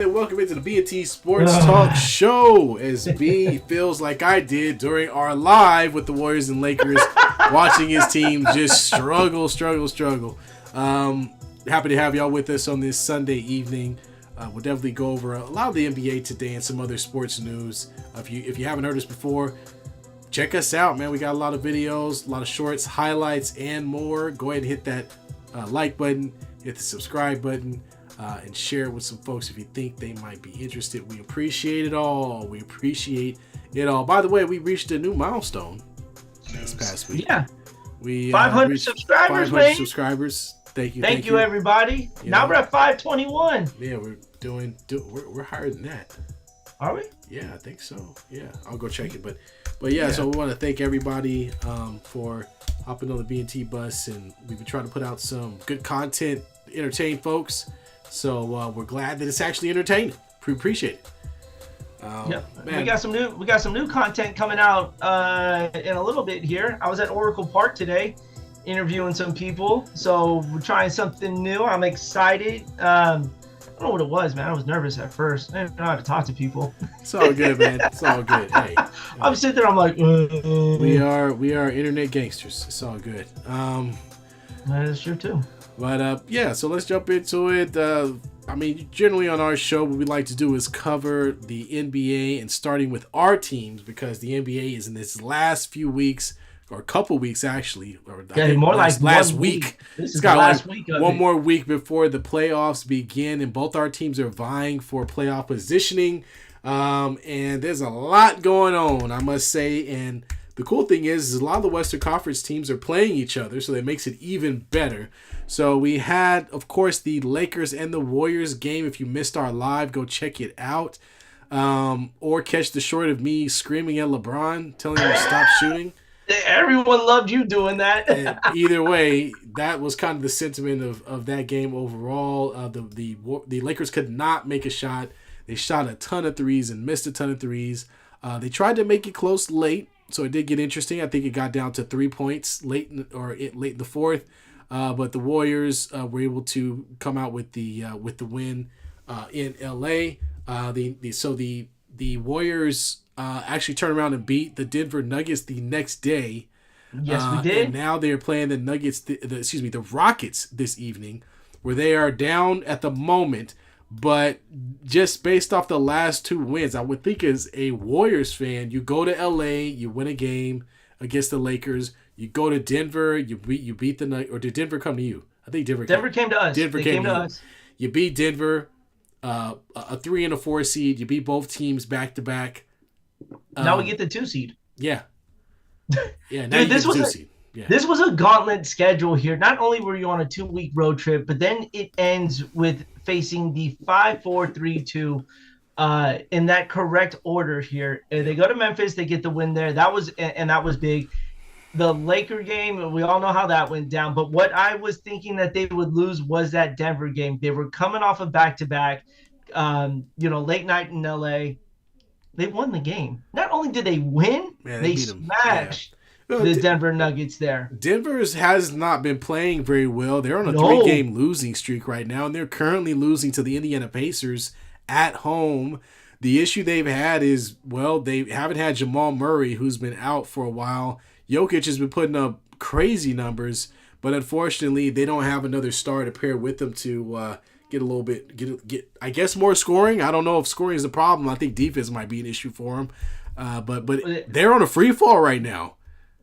And welcome into the B&T Sportstalk show. As B feels like I did during our live with the Warriors and Lakers, watching his team just struggle. Happy to have y'all with us on this Sunday evening. We'll definitely go over a lot of the NBA today and some other sports news. If you haven't heard us before, check us out, man. We got a lot of videos, a lot of shorts, highlights, and more. Go ahead and hit that like button, hit the subscribe button. And share it with some folks if you think they might be interested. We appreciate it all. By the way, we reached a new milestone this past week. Yeah. We 500 subscribers, 500 man. subscribers. Thank you. Thank you, everybody. Now we're at 521. Yeah, we're higher than that. Are we? Yeah, I think so. Yeah, I'll go check it. But yeah. So we want to thank everybody for hopping on the B&T bus, and we've been trying to put out some good content, entertain folks. So we're glad that it's actually entertaining. We appreciate it. Man. We got some new content coming out in a little bit here. I was at Oracle Park today, interviewing some people. So we're trying something new. I'm excited. I don't know what it was, man. I was nervous at first. I didn't know how to talk to people. It's all good, man. It's all good. Hey, I'm sitting there. I'm like, we are internet gangsters. It's all good. That is true too. But so let's jump into it. Generally on our show, what we like to do is cover the NBA, and starting with our teams, because the NBA is in its last few weeks, or a couple weeks actually, or more like last week. It's got last week. One more week before the playoffs begin, and both our teams are vying for playoff positioning. And there's a lot going on, I must say, and the cool thing is a lot of the Western Conference teams are playing each other, so that makes it even better. So we had, of course, the Lakers and the Warriors game. If you missed our live, go check it out. Or catch the short of me screaming at LeBron, telling him to stop shooting. Everyone loved you doing that. And either way, that was kind of the sentiment of that game overall. The Lakers could not make a shot. They shot a ton of threes and missed a ton of threes. They tried to make it close late, so it did get interesting. I think it got down to 3 points late in the fourth. But the Warriors were able to come out with the win in LA. The Warriors actually turned around and beat the Denver Nuggets the next day. Yes, we did. And now they're playing the Nuggets, the Rockets this evening, where they are down at the moment. But just based off the last two wins, I would think as a Warriors fan, you go to LA, you win a game against the Lakers. You go to Denver, you beat the Nuggets, or did Denver come to you? I think Denver came to us. Denver came to us. You beat Denver, a 3 and a 4 seed. You beat both teams back to back. Now we get the 2 seed. Yeah. Yeah. Now Dude, this was 2 seed. Yeah. This was a gauntlet schedule here. Not only were you on a 2-week road trip, but then it ends with facing the 5-4-3-2 in that correct order here. They go to Memphis, they get the win there. That was big. The Laker game, we all know how that went down. But what I was thinking that they would lose was that Denver game. They were coming off of back-to-back, late night in LA. They won the game. Not only did they win, they smashed the Denver Nuggets there. Denver has not been playing very well. They're on a 3-game losing streak right now, and they're currently losing to the Indiana Pacers at home. The issue they've had is, they haven't had Jamal Murray, who's been out for a while. Jokic has been putting up crazy numbers, but unfortunately, they don't have another star to pair with them to get a little bit, I guess, more scoring. I don't know if scoring is the problem. I think defense might be an issue for them. But they're on a free fall right now.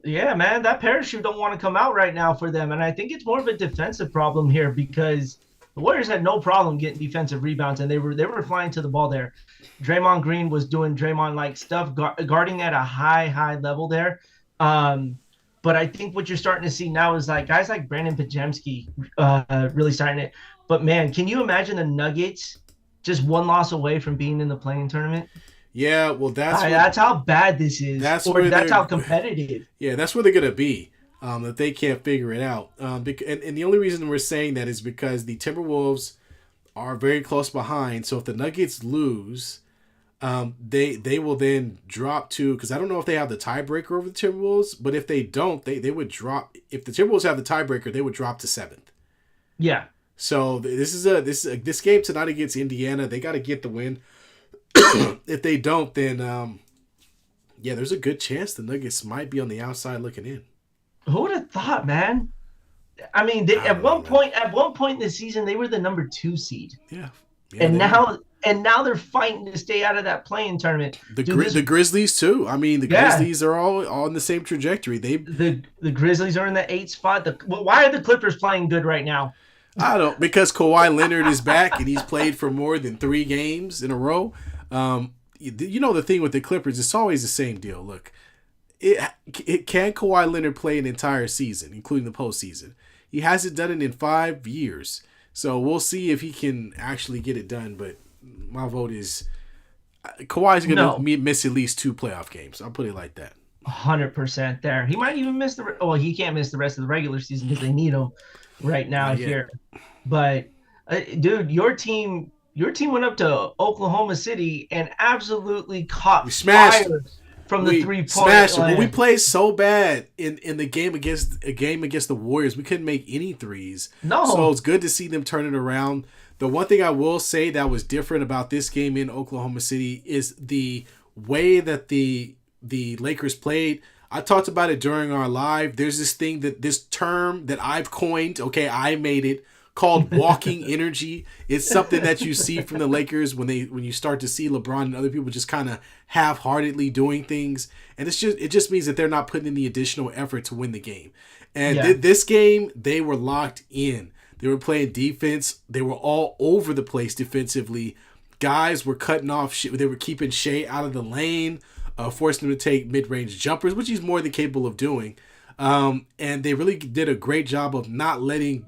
Yeah, man, that parachute don't want to come out right now for them, and I think it's more of a defensive problem here because the Warriors had no problem getting defensive rebounds, and they were flying to the ball there. Draymond Green was doing Draymond-like stuff, guarding at a high level there. But I think what you're starting to see now is like guys like Brandon Pajemski really starting it. But man, can you imagine the Nuggets just one loss away from being in the pllaying tournament? Yeah, well, that's how bad this is. That's how competitive. Yeah, that's where they're gonna be. That they can't figure it out. And the only reason we're saying that is because the Timberwolves are very close behind. So if the Nuggets lose, they will then drop to, because I don't know if they have the tiebreaker over the Timberwolves, but if they don't, they would drop. If the Timberwolves have the tiebreaker, they would drop to 7th. Yeah. So this game tonight against Indiana. They got to get the win. If they don't, then yeah, there's a good chance the Nuggets might be on the outside looking in. Who would have thought, man? I mean, I don't know, man. at one point in the season, they were the number 2 seed, Yeah, yeah, and they were. now they're fighting to stay out of that playing tournament. The Grizzlies too. I mean, the Yeah, Grizzlies are all on the same trajectory. the Grizzlies are in the 8th spot. Why are the Clippers playing good right now? I don't because Kawhi Leonard is back and he's played for more than 3 games in a row. You know the thing with the Clippers, it's always the same deal. Look, it can Kawhi Leonard play an entire season, including the postseason. He hasn't done it in 5 years, so we'll see if he can actually get it done. But my vote is Kawhi's going to No, miss at least 2 playoff games. I'll put it like that. 100% there. He might even miss well, he can't miss the rest of the regular season because they need him right now Not yet. here. But dude, your team went up to Oklahoma City and absolutely We caught smashed. fire from the We 3 point smashed them. But we land. played so bad in the game against the Warriors. We couldn't make any threes. So No, it's good to see them turn it around. The one thing I will say that was different about this game in Oklahoma City is the way that the Lakers played. I talked about it during our live. There's this term that I've coined. Okay, I made it called walking energy. It's something that you see from the Lakers when you start to see LeBron and other people just kind of half-heartedly doing things, and it just means that they're not putting in the additional effort to win the game. And yeah, this game, they were locked in. They were playing defense. They were all over the place defensively. Guys were cutting off shit. They were keeping Shea out of the lane, forcing him to take mid-range jumpers, which he's more than capable of doing. And they really did a great job of not letting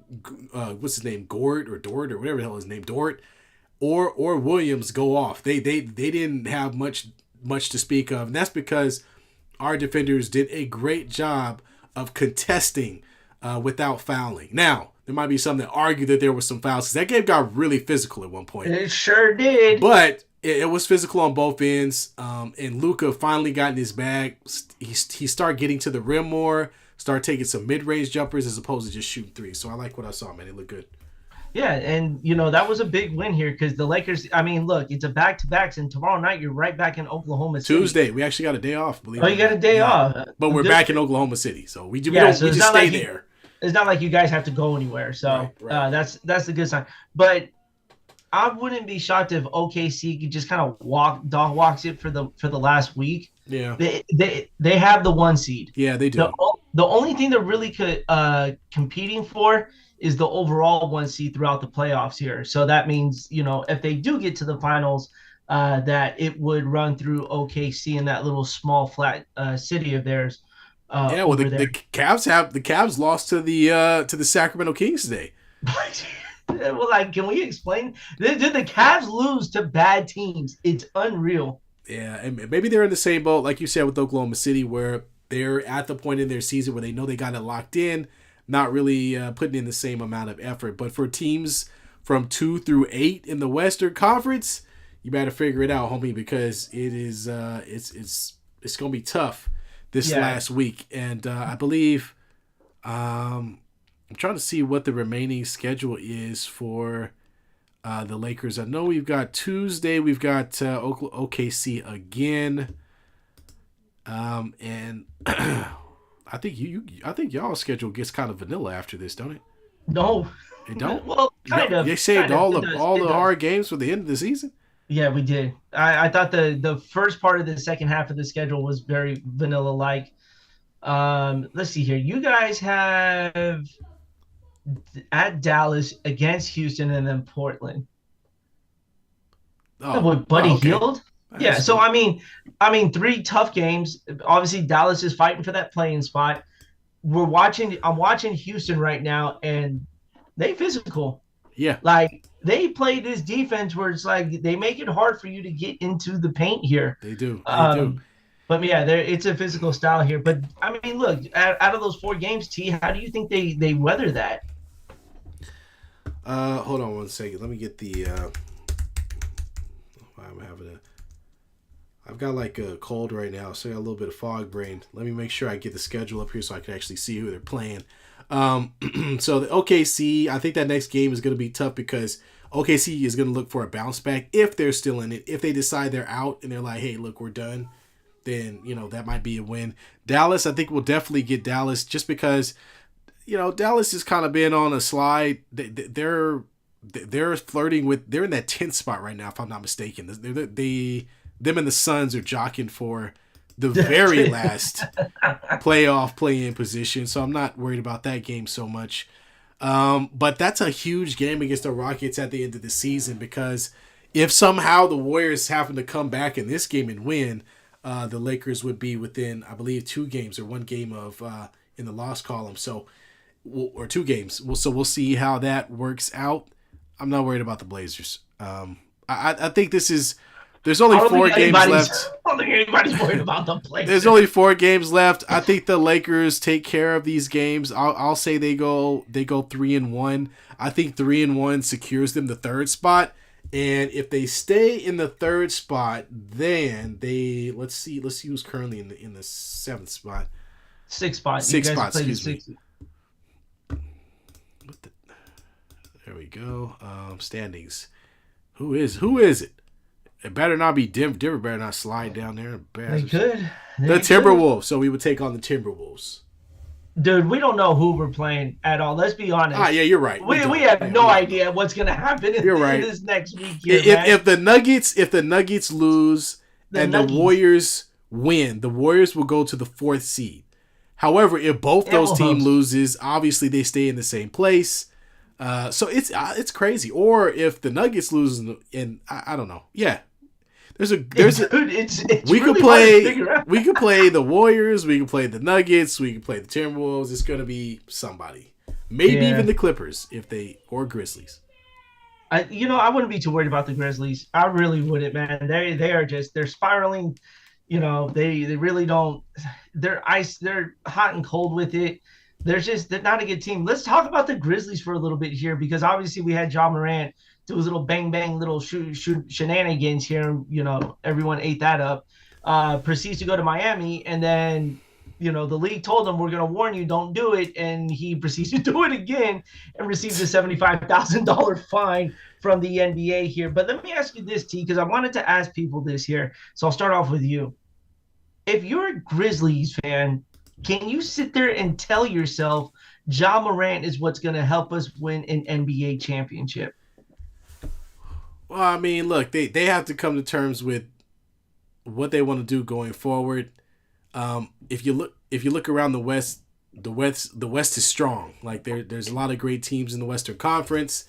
what's his name, Gord or Dort or whatever the hell his name, Dort or Williams go off. They didn't have much to speak of, and that's because our defenders did a great job of contesting without fouling. Now there might be some that argue that there was some fouls because that game got really physical at one point, it sure did. but it was physical on both ends. And Luka finally got in his bag. He started getting to the rim more, started taking some mid-range jumpers as opposed to just shooting threes. So I like what I saw, man. It looked good. Yeah, and that was a big win here because the Lakers. I mean, look, it's a back-to-backs, and tomorrow night you're right back in Oklahoma City. Tuesday, we actually got a day off, believe Oh, it you or got a not. day Yeah. off. But we're back in Oklahoma City. So we Yeah, so we it's just not stay like there. it's not like you guys have to go anywhere. So Right. that's a good sign. But I wouldn't be shocked if OKC could just kind of walks it for the last week. Yeah. They have the 1 seed. Yeah, they do. The only thing they're really competing for is the overall 1 seed throughout the playoffs here. So that means if they do get to the finals, that it would run through OKC in that little small flat city of theirs. Yeah, well, Over there. the Cavs lost to the Sacramento Kings today. Well, like, can we explain? Did the Cavs lose to bad teams? It's unreal. Yeah, and maybe they're in the same boat, like you said, with Oklahoma City, where they're at the point in their season where they know they got it locked in, not really putting in the same amount of effort. But for teams from 2 through 8 in the Western Conference, you better figure it out, homie, because it is it's gonna be tough this last week. And I believe I'm trying to see what the remaining schedule is for the Lakers. I know we've got Tuesday. We've got OKC again, and I think y'all's schedule gets kind of vanilla after this, don't it? No, It don't. well, kind of. They saved all It the does, all it the does. hard games for the end of the season. Yeah, we did. I thought the first part of the second half of the schedule was very vanilla like. Let's see here. You guys have at Dallas against Houston and then Portland. With Buddy okay. Hield. Yeah, That's so good. I mean, 3 tough games. Obviously, Dallas is fighting for that playing spot. I'm watching Houston right now, and they physical. Yeah, Like they play this defense where it's like they make it hard for you to get into the paint here. they do. They do. But yeah, it's a physical style here. But I mean, look, out of those 4 games, T, how do you think they weather that? Hold on one second. Let me get the. I've got like a cold right now, so I got a little bit of fog brain. Let me make sure I get the schedule up here so I can actually see who they're playing. So the OKC, I think that next game is going to be tough because OKC is going to look for a bounce back if they're still in it. If they decide they're out and they're like, hey, look, we're done, then, that might be a win. Dallas, I think we'll definitely get Dallas just because, Dallas has kind of been on a slide. They're flirting with, they're in that 10th spot right now, if I'm not mistaken. Them and the Suns are jockeying for the very last playoff play-in position, so I'm not worried about that game so much. But that's a huge game against the Rockets at the end of the season because if somehow the Warriors happen to come back in this game and win, the Lakers would be within, I believe, 2 games or 1 game of in the loss column. So, or 2 games. So we'll see how that works out. I'm not worried about the Blazers. I think this is. There's only 4 games left. I don't think anybody's worried about the Blazers. There's only 4 games left. I think the Lakers take care of these games. I'll say they go 3-1. I think 3-1 secures them the 3rd spot. And if they stay in the 3rd spot, then they let's see who's currently in the 7th spot. 6th spot. 6th spot. Excuse me. There we go. Standings. Who is it? It better not be Denver. Denver better not slide down there. They could. The Timberwolves. So we would take on the Timberwolves. Dude, we don't know who we're playing at all. Let's be honest. Yeah, you're right. We have no idea what's going to happen in this next week here, if the Nuggets lose the Warriors win, the Warriors will go to the 4th seed. However, if both those teams loses, obviously they stay in the same place. So it's crazy. Or if the Nuggets lose, and I don't know. Yeah. We could play the Warriors, we could play the Nuggets, we could play the Timberwolves. It's gonna be somebody, maybe even the Clippers or Grizzlies. I wouldn't be too worried about the Grizzlies. I really wouldn't, man. They're spiraling. They really don't. They're hot and cold with it. They're not a good team. Let's talk about the Grizzlies for a little bit here because obviously we had Ja Morant do his little bang bang little shoot shenanigans here. Everyone ate that up. Proceeds to go to Miami, and then the league told him, we're going to warn you, don't do it, and he proceeds to do it again and receives a $75,000 fine from the NBA here. But let me ask you this, T, because I wanted to ask people this here. So I'll start off with you. If you're a Grizzlies fan, can you sit there and tell yourself Ja Morant is what's going to help us win an NBA championship? Well, I mean, look, they have to come to terms with what they want to do going forward. If you look around the West is strong. Like there's a lot of great teams in the Western Conference.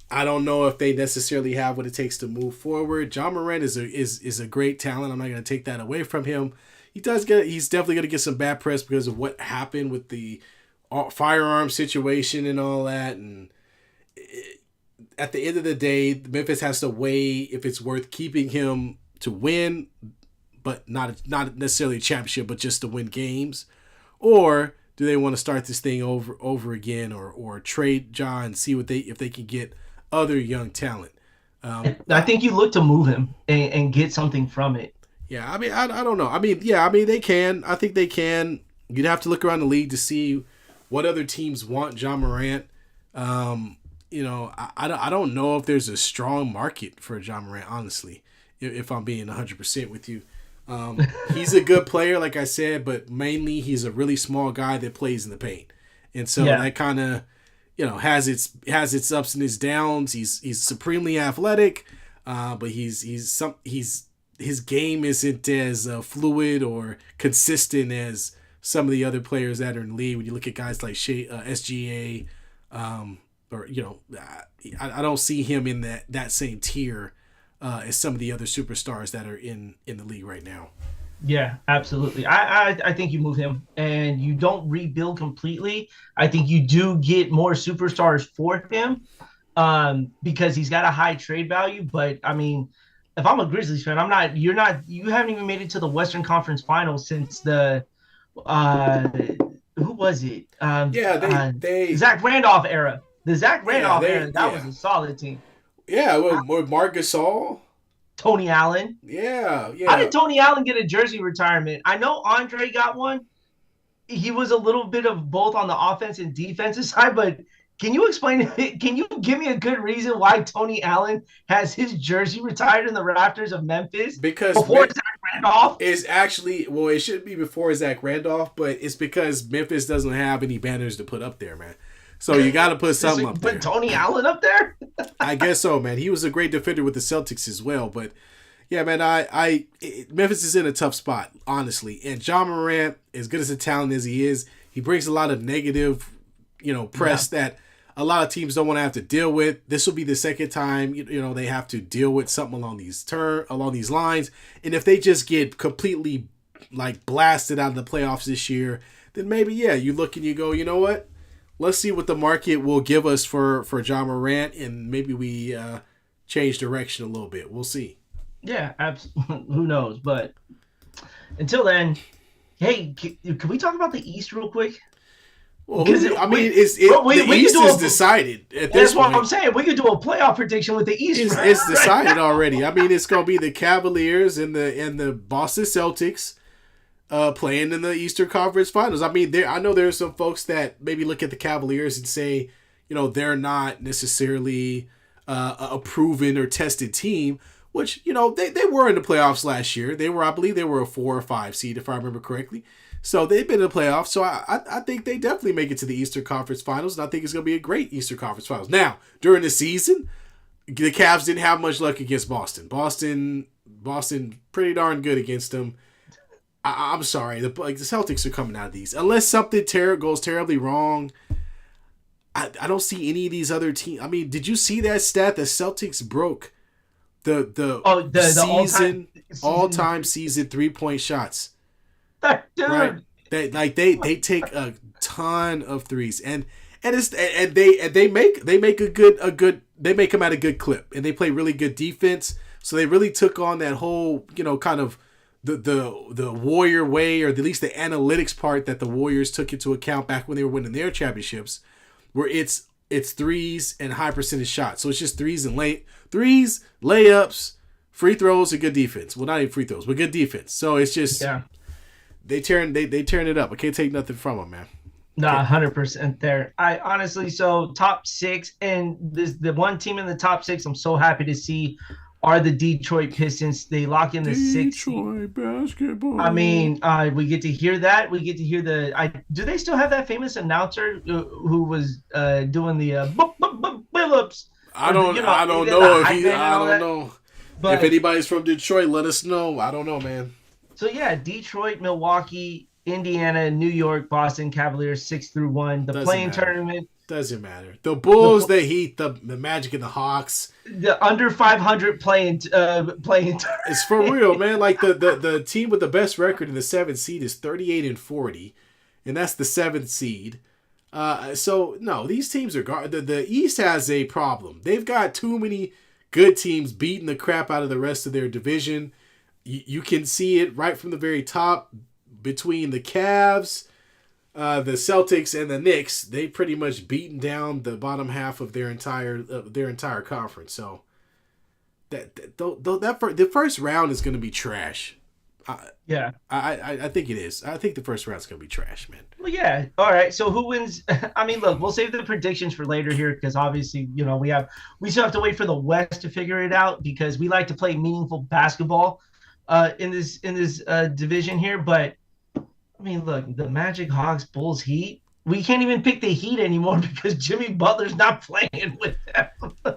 I don't know if they necessarily have what it takes to move forward. Ja Morant is a great talent. I'm not going to take that away from him. He's definitely going to get some bad press because of what happened with the firearm situation and all that. And at the end of the day, Memphis has to weigh if it's worth keeping him to win, but not necessarily a championship, but just to win games, or do they want to start this thing over again, or trade Ja and see if they can get other young talent. I think you look to move him and get something from it. Yeah, I mean, I don't know. I mean, they can. I think they can. You'd have to look around the league to see what other teams want Ja Morant. I don't know if there's a strong market for Ja Morant, honestly, if I'm being 100% with you. He's a good player, like I said, but mainly he's a really small guy that plays in the paint. And so that kind of, has its ups and its downs. He's supremely athletic, but his game isn't as fluid or consistent as some of the other players that are in the league. When you look at guys like SGA, I don't see him in that same tier as some of the other superstars that are in the league right now. Yeah, absolutely. I think you move him and you don't rebuild completely. I think you do get more superstars for him because he's got a high trade value. But I mean, if I'm a Grizzlies fan, you haven't even made it to the Western Conference Finals since the who was it? They Zach Randolph era. The Zach Randolph era, that was a solid team. Yeah, with Marc Gasol. Tony Allen. Yeah. How did Tony Allen get a jersey retirement? I know Andre got one, he was a little bit of both on the offense and defensive side, but can you explain? Can you give me a good reason why Tony Allen has his jersey retired in the rafters of Memphis Because before Zach Randolph? is actually, well, it should be before Zach Randolph, but it's because Memphis doesn't have any banners to put up there, man. So you got to put something up there. Put Tony Allen up there? I guess so, man. He was a great defender with the Celtics as well, but yeah, man, Memphis is in a tough spot, honestly. And John Morant, as good as a talent as he is, he brings a lot of negative, press that a lot of teams don't want to have to deal with. This will be the second time, they have to deal with something along these lines. And if they just get completely like blasted out of the playoffs this year, then maybe you look and you go, you know what? Let's see what the market will give us for John Morant, and maybe we change direction a little bit. We'll see. Yeah, absolutely. Who knows? But until then, hey, can we talk about the East real quick? Well, the East is decided at this point. That's what I'm saying. We could do a playoff prediction with the East. It's decided already. I mean, it's going to be the Cavaliers and the Boston Celtics playing in the Eastern Conference Finals. I mean, I know there are some folks that maybe look at the Cavaliers and say, they're not necessarily a proven or tested team, which, they were in the playoffs last year. I believe they were a 4 or 5 seed, if I remember correctly. So they've been in the playoffs. So I think they definitely make it to the Eastern Conference Finals, and I think it's going to be a great Eastern Conference Finals. Now, during the season, the Cavs didn't have much luck against Boston. Boston pretty darn good against them. I'm sorry. The Celtics are coming out of these. Unless something goes terribly wrong, I don't see any of these other teams. I mean, did you see that stat? The Celtics broke the all-time season 3-point shots. Dude. Right? They take a ton of threes, and they make them at a good clip, and they play really good defense. So they really took on that whole kind of the Warrior way, or at least the analytics part that the Warriors took into account back when they were winning their championships, where it's threes and high percentage shots. So it's just threes, layups, free throws, and good defense. Well, not even free throws, but good defense. So it's just they turn it up. I can't take nothing from them, man. Nah, 100% there. I honestly, so top 6, and the one team in the top 6 I'm so happy to see are the Detroit Pistons. They lock in the 6th. Detroit basketball. I mean, we get to hear that. We get to hear do they still have that famous announcer who was doing the Billups? I don't know. But if anybody's from Detroit, let us know. I don't know, man. So yeah, Detroit, Milwaukee, Indiana, New York, Boston, Cavaliers 6-1. The play-in tournament. Doesn't matter. The Bulls, the Heat, the Magic, and the Hawks. The under 500 playing. It's for real, man. Like the team with the best record in the 7th seed is 38-40, and that's the 7th seed. So no, these teams are the East has a problem. They've got too many good teams beating the crap out of the rest of their division. You can see it right from the very top between the Cavs, the Celtics, and the Knicks. They pretty much beaten down the bottom half of their entire conference. So the first round is going to be trash. I think it is. I think the first round's going to be trash, man. Well, yeah. All right. So who wins? I mean, look, we'll save the predictions for later here because obviously, we still have to wait for the West to figure it out because we like to play meaningful basketball in this division here. But I mean, look, the Magic, Hawks, Bulls, Heat. We can't even pick the Heat anymore because Jimmy Butler's not playing with them.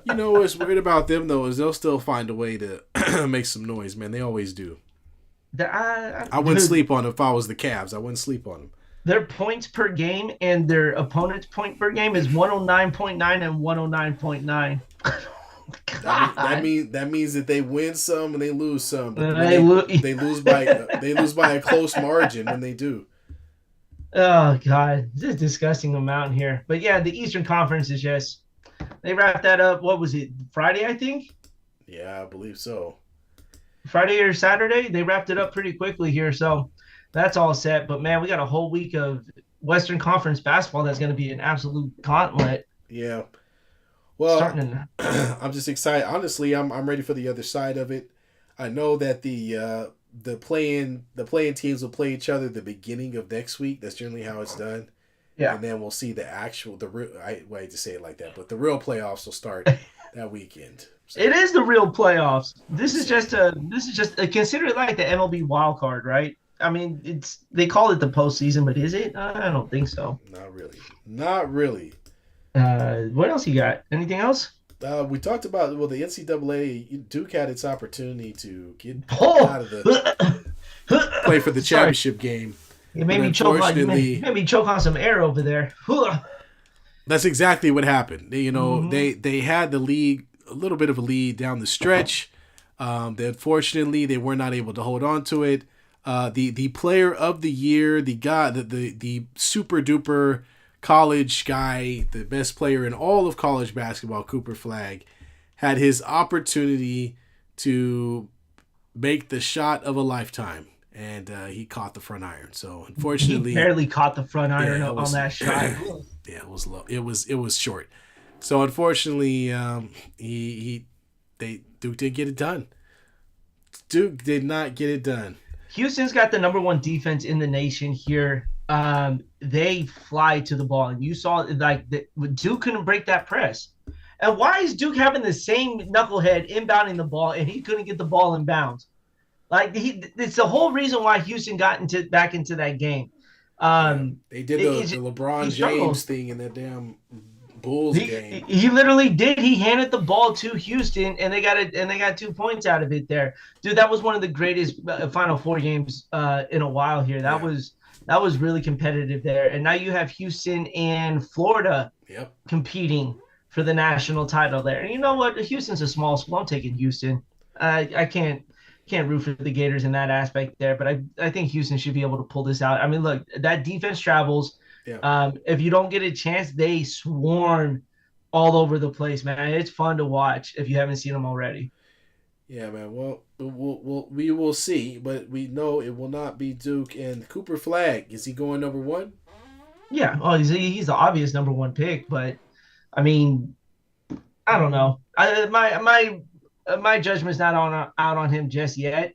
You know what's weird about them though is they'll still find a way to make some noise, man. They always do. I wouldn't sleep on them if I was the Cavs. I wouldn't sleep on them. Their points per game and their opponent's point per game is 109.9 and 109.9. That means that they win some and they lose some. They lose by a close margin when they do. Oh God, this is a disgusting amount here. But yeah, the Eastern Conference is they wrapped that up. What was it? Friday, I think. Yeah, I believe so. Friday or Saturday, they wrapped it up pretty quickly here, so that's all set. But man, we got a whole week of Western Conference basketball that's going to be an absolute gauntlet. Yeah. Well, I'm just excited. Honestly, I'm ready for the other side of it. I know that the the playing teams will play each other the beginning of next week. That's generally how it's done. Yeah. And then we'll see the real. I hate to say it like that, but the real playoffs will start that weekend. So, It is the real playoffs. This is so, just consider it like the MLB wild card, right? I mean, they call it the postseason, but is it? I don't think so. not really, not really. What else you got? Anything else? We talked about the NCAA. Duke had its opportunity to get Oh, out of the play for the sorry, championship game, it but made me choke on unfortunately, made me choke on some air over there. that's exactly what happened. Mm-hmm. They had the lead, a little bit of a lead down the stretch. Unfortunately, they were not able to hold on to it. The player of the year, the guy, the super duper college guy, the best player in all of college basketball, Cooper Flag, had his opportunity to make the shot of a lifetime, and he caught the front iron. So He unfortunately, barely caught the front iron yeah, it on was that shot. yeah, it was low. It was short. So unfortunately, Duke didn't get it done. Duke did not get it done. Houston's got the number one defense in the nation here. They fly to the ball, and you saw like Duke couldn't break that press. And why is Duke having the same knucklehead inbounding the ball, and he couldn't get the ball in bounds? Like it's the whole reason why Houston got back into that game. Yeah, they did the He LeBron James struggles. thing in that damn Bulls He game. he literally did. He handed the ball to Houston, and they got 2 points out of it there, dude. That was one of the greatest Final Four games in a while here. Yeah. That was really competitive there, and now you have Houston and Florida Yep. competing for the national title there. And you know what? Houston's a small school. I'm taking Houston. I can't root for the Gators in that aspect there, but I think Houston should be able to pull this out. I mean, look, that defense travels. Yeah. If you don't get a chance, they swarm all over the place, man. It's fun to watch if you haven't seen them already. Yeah, man. Well, we will see, but we know it will not be Duke. And Cooper Flag, is he going number one? Yeah, oh, he's the obvious number one pick, but I mean, I don't know. My judgment's not out on him just yet.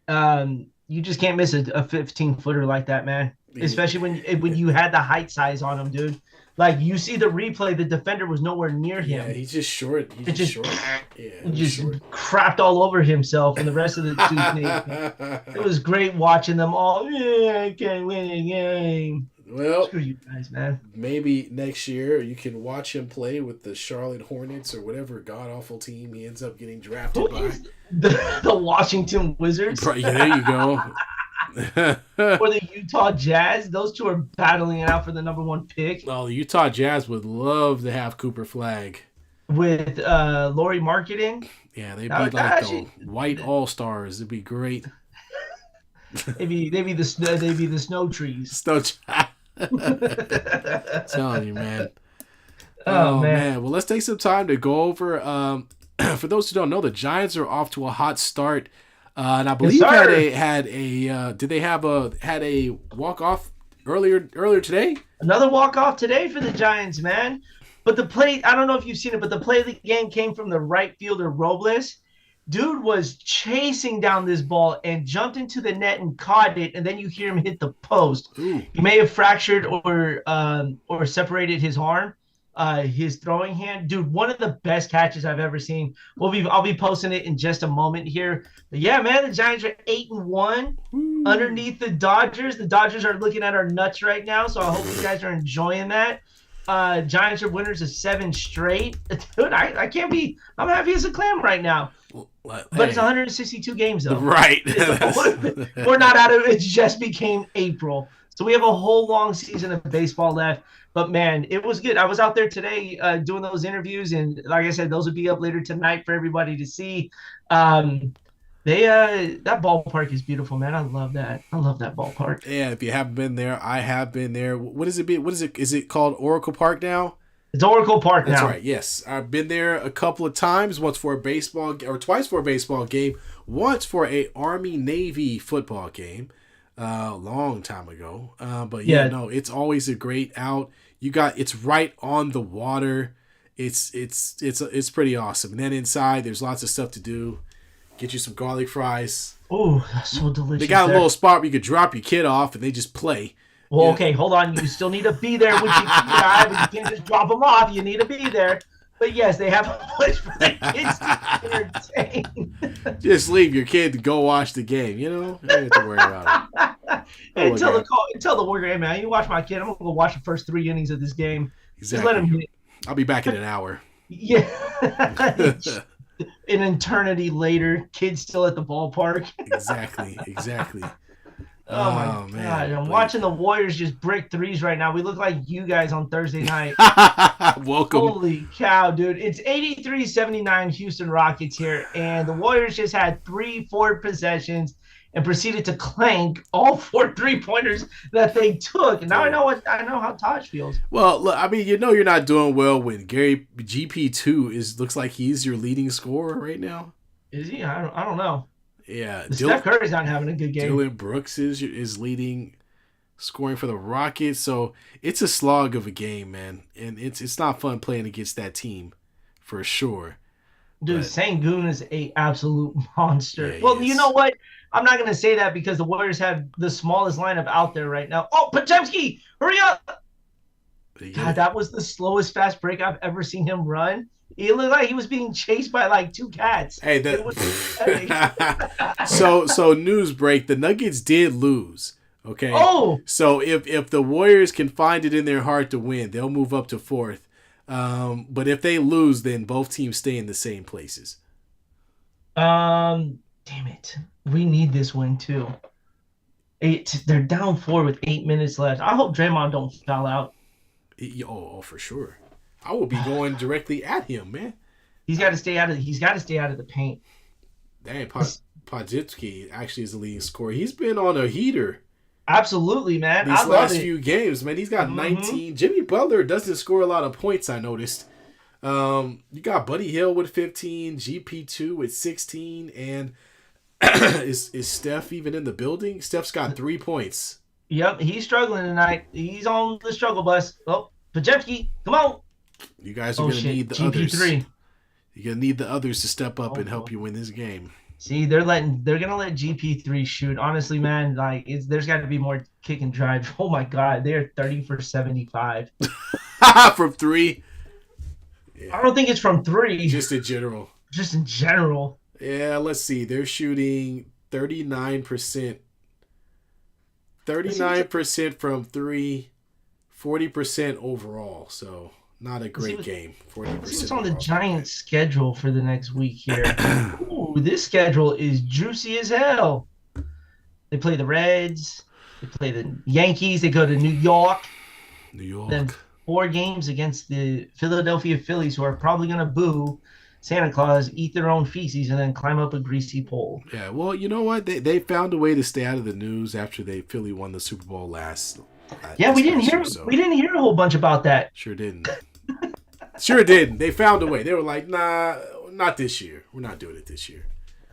You just can't miss a 15-footer like that, man. Especially when you had the height size on him, dude. Like you see the replay, the defender was nowhere near him. Yeah, he's just short. He's just short. Yeah, he just crapped all over himself and the rest of the Duke. It was great watching them all. Yeah, I can't win a game. Well, screw you guys, man. Maybe next year you can watch him play with the Charlotte Hornets or whatever god awful team he ends up getting drafted by. The Washington Wizards. Yeah, there you go. Or the Utah Jazz. Those two are battling it out for the number one pick. Well, the Utah Jazz would love to have Cooper Flag. With Laurie Marketing. Yeah, they'd be like the white all-stars. It'd be great. They'd be the snow trees. Telling you, man. Oh man. Well, let's take some time to go over. For those who don't know, the Giants are off to a hot start, and I believe had a walk off earlier today. Another walk off today for the Giants, man. But the play, I don't know if you've seen it, but the play of the game came from the right fielder Robles. Dude was chasing down this ball and jumped into the net and caught it, and then you hear him hit the post. Ooh. He may have fractured or separated his arm, his throwing hand. Dude, one of the best catches I've ever seen. I'll be posting it in just a moment here. But yeah, man, the Giants are 8-1 underneath the Dodgers. The Dodgers are looking at our nuts right now, so I hope you guys are enjoying that. Giants are winners of 7 straight. Dude, I can't be. I'm happy as a clam right now. But it's 162 games though. Right. We're not out of it. It just became April. So we have a whole long season of baseball left. But man, it was good. I was out there today doing those interviews, and like I said, those will be up later tonight for everybody to see. That ballpark is beautiful, man. I love that. I love that ballpark. Yeah, if you haven't been there, I have been there. What is it? Is it called Oracle Park now? It's Oracle Park now. That's right. Yes, I've been there a couple of times. Once for a baseball, or twice for a baseball game. Once for a Army Navy football game. Long time ago. But yeah, no, it's always a great out. It's right on the water. It's pretty awesome. And then inside, there's lots of stuff to do. Get you some garlic fries. Oh, that's so delicious. They got a there. little spot where you could drop your kid off and they just play. Well, okay, hold on. You still need to be there with your kid, but you can't just drop them off. You need to be there. But yes, they have a place for the kids to entertain. Just leave your kid to go watch the game. You know, you don't have to worry about it. And tell the worker, hey man, you watch my kid. I'm gonna go watch the first 3 innings of this game. Exactly. Just let him hit. I'll be back in an hour. Yeah. An eternity later, kid's still at the ballpark. Exactly. Oh my God! I'm watching the Warriors just brick threes right now. We look like you guys on Thursday night. Welcome. Holy cow, dude! It's 83-79 Houston Rockets here, and the Warriors just had 3 possessions and proceeded to clank all 4 3-pointers that they took. And now I know how Taj feels. Well, look, I mean, you know, you're not doing well when Gary GP2 looks like he's your leading scorer right now. Is he? I don't know. Yeah, Steph Curry's not having a good game. Dillon Brooks is leading scoring for the Rockets, so it's a slog of a game, man, and it's not fun playing against that team, for sure. Dude, Sengun is a absolute monster. Yeah, well, you know what? I'm not gonna say that because the Warriors have the smallest lineup out there right now. Oh, Podziemski, hurry up! God, that was the slowest fast break I've ever seen him run. It looked like he was being chased by like 2 cats. Hey, so news break: the Nuggets did lose. Okay. Oh. So if the Warriors can find it in their heart to win, they'll move up to 4th. But if they lose, then both teams stay in the same places. Damn it, we need this win too. They're down 4 with 8 minutes left. I hope Draymond don't foul out. Oh, for sure. I will be going directly at him, man. He's got to stay out of the paint. Dang, Podziemski actually is the leading scorer. He's been on a heater. Absolutely, man. These last few games, man. He's got 19. Jimmy Butler doesn't score a lot of points, I noticed. You got Buddy Hield with 15, GP2 with 16, and is Steph even in the building? Steph's got 3 points. Yep, he's struggling tonight. He's on the struggle bus. Oh, Podziemski, come on. You guys are going to need the GP3. others. You're going to need the others to step up and help you win this game. See, they're going to let GP3 shoot. Honestly, man, like there's got to be more kick and drive. Oh my God, they are 30 for 75 from 3. Yeah. I don't think it's from 3. Just in general. Yeah, let's see. They're shooting 39%. 39% from 3, 40% overall. So not a great game. 40%. What's on the Giants' schedule for the next week here? Ooh, this schedule is juicy as hell. They play the Reds. They play the Yankees. They go to New York. Then 4 games against the Philadelphia Phillies, who are probably going to boo Santa Claus, eat their own feces, and then climb up a greasy pole. Yeah, well, you know what? They found a way to stay out of the news after Philly won the Super Bowl last. Yeah, we didn't hear a whole bunch about that. Sure didn't. Sure didn't. They found a way. They were like, nah, not this year. We're not doing it this year.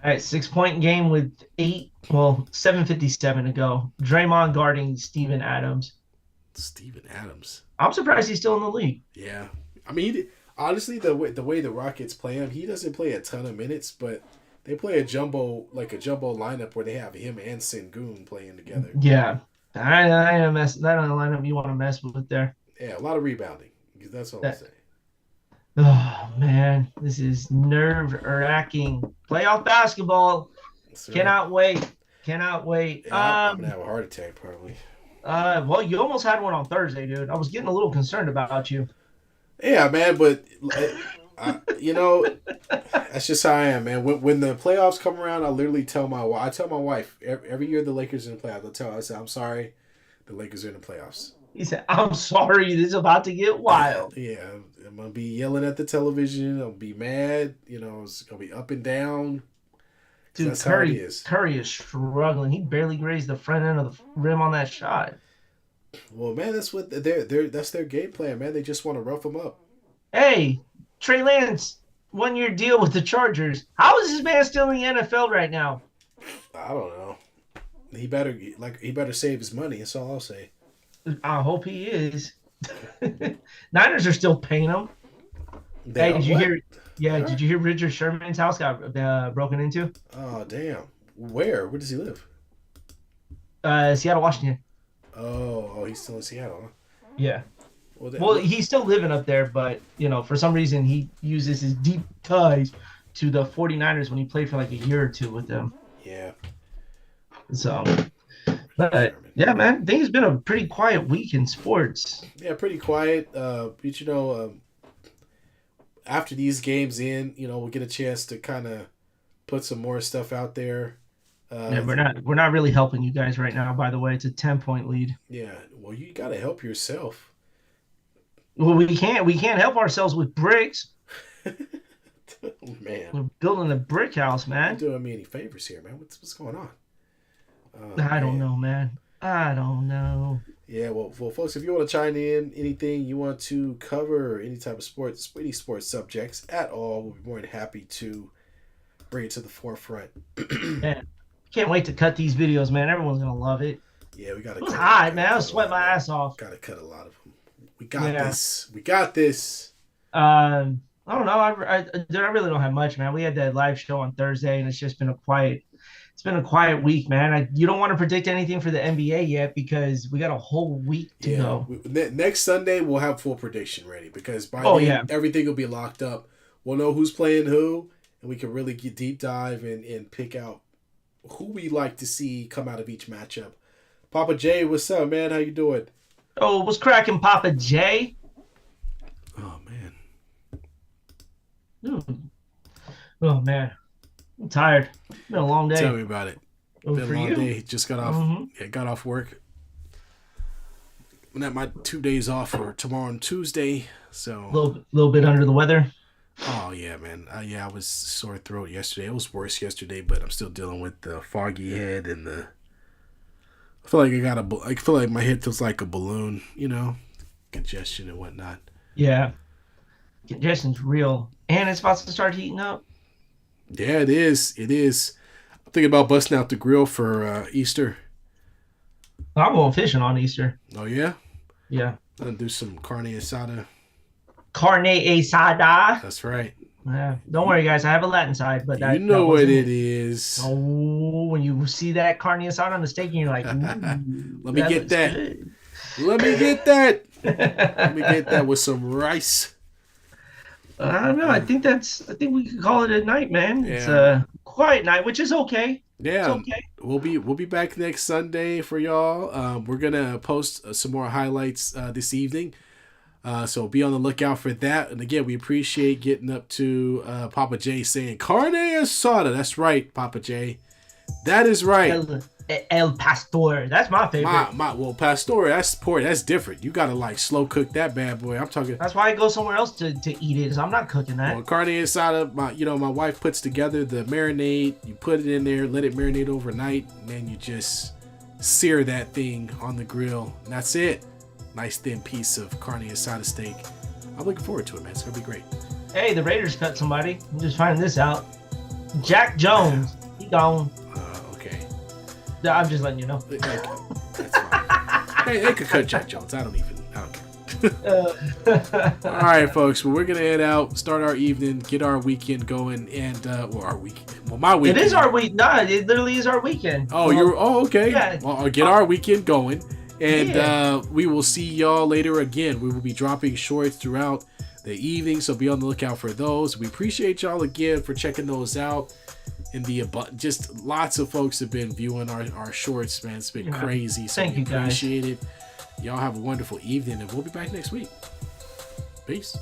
All right, 6-point game with 7:57 to go. Draymond guarding Steven Adams. Steven Adams. I'm surprised he's still in the league. Yeah, I mean, honestly, the way the Rockets play him, he doesn't play a ton of minutes, but they play a jumbo lineup where they have him and Sengun playing together. Yeah, that ain't a lineup you want to mess with there. Yeah, a lot of rebounding. That's all I'm saying. Oh man, this is nerve-wracking. Playoff basketball. Cannot wait. Yeah, I'm gonna have a heart attack probably. Well, you almost had one on Thursday, dude. I was getting a little concerned about you. Yeah, man, but you know, that's just how I am, man. When the playoffs come around, I literally tell my wife every year the Lakers are in the playoffs. I say, I'm sorry, the Lakers are in the playoffs. He said, I'm sorry, this is about to get wild. Yeah, I'm gonna be yelling at the television. I'll be mad. You know, it's gonna be up and down. Dude, Curry is struggling. He barely grazed the front end of the rim on that shot. Well, man, that's what that's their game plan, man. They just want to rough him up. Hey, Trey Lance, 1-year deal with the Chargers. How is this man still in the NFL right now? I don't know. He better save his money. That's all I'll say. I hope he is. Niners are still paying him. Hey, did you hear? Yeah, All did right. you hear Richard Sherman's house got broken into? Oh damn. Where does he live? Seattle, Washington. Oh, he's still in Seattle. Huh? Yeah. Well, Well, he's still living up there, but for some reason he uses his deep ties to the 49ers when he played for like a year or two with them. yeah, So, Richard but Sherman. yeah, man, I think it's been a pretty quiet week in sports. Yeah, pretty quiet. But after these games we'll get a chance to kind of put some more stuff out there. Yeah, we're not really helping you guys right now, by the way. It's a 10-point lead. Yeah, well, you got to help yourself. Well, we can't help ourselves with bricks. Oh, man, We're building a brick house, you're not man. doing me any favors here, man. What's going on? Oh I don't man. know, man. I don't know. Yeah, well, folks, if you want to chime in, anything you want to cover, any type of any sports subjects at all, we'll be more than happy to bring it to the forefront. Man, can't wait to cut these videos, man. Everyone's gonna love it. Yeah, we got to It was cut. hot, man. I sweat my ass off. Got to cut a lot of them. We got Yeah. this. We got this. I don't know. I really don't have much, man. We had that live show on Thursday, and it's just been a quiet. It's been a quiet week, man. You don't want to predict anything for the NBA yet because we got a whole week to go. Next Sunday we'll have full prediction ready because by then Yeah. everything will be locked up. We'll know who's playing who, and we can really get deep dive and pick out who we like to see come out of each matchup. Papa J, what's up, man? How you doing? Oh, what's cracking, Papa J? Oh man. Ooh. Oh man, I'm tired. It's been a long day. Tell me about it. Oh, Been for a long you? day. Just got off. Mhm. Yeah, got off work. I'm at my 2 days off for tomorrow and Tuesday. So. Little bit under the weather. Oh yeah, man. I was sore throat yesterday. It was worse yesterday, but I'm still dealing with the foggy head and the. I feel like I feel like my head feels like a balloon. Congestion and whatnot. Yeah, congestion's real, and it's about to start heating up. Yeah, it is. It is. I'm thinking about busting out the grill for Easter. I'm going fishing on Easter. Oh yeah. Yeah, I'm gonna do some carne asada. carne asada. That's right. Yeah, don't worry, guys. I have a Latin side, but You know that what wasn't it is. Oh, when you see that carne asada on the steak, and you're like, Let me get looks that. good. Let me get that. Let me get that with some rice. I don't know. I think we could call it a night, man. It's Yeah. a quiet night, which is okay. It's Yeah, okay. we'll be back next Sunday for y'all. We're gonna post some more highlights this evening, so be on the lookout for that. And again, we appreciate getting up to Papa J saying carne asada. That's right, Papa J. That is right. El Pastor. That's my favorite. Well, Pastor, that's pork. That's different. You gotta like slow cook that bad boy. I'm talking. That's why I go somewhere else to eat it. Cause I'm not cooking that. Well, carne asada, my wife puts together the marinade. You put it in there, let it marinate overnight, and then you just sear that thing on the grill. And that's it. Nice thin piece of carne asada steak. I'm looking forward to it, man. It's gonna be great. Hey, the Raiders cut somebody. I'm just finding this out. Jack Jones. He gone. Okay. I'm just letting you know. That's fine. They could cut Jack Jones. I don't care. All right, folks. Well, we're gonna head out, start our evening, get our weekend going, and our week. Well, my weekend. It is our week. No, it literally is our weekend. Okay. Yeah. Well, I'll get our weekend going, and Yeah. we will see y'all later again. We will be dropping shorts throughout the evening, so be on the lookout for those. We appreciate y'all again for checking those out. And just lots of folks have been viewing our shorts, man. It's been crazy. So Thank we you, guys. appreciate it. Y'all have a wonderful evening, and we'll be back next week. Peace.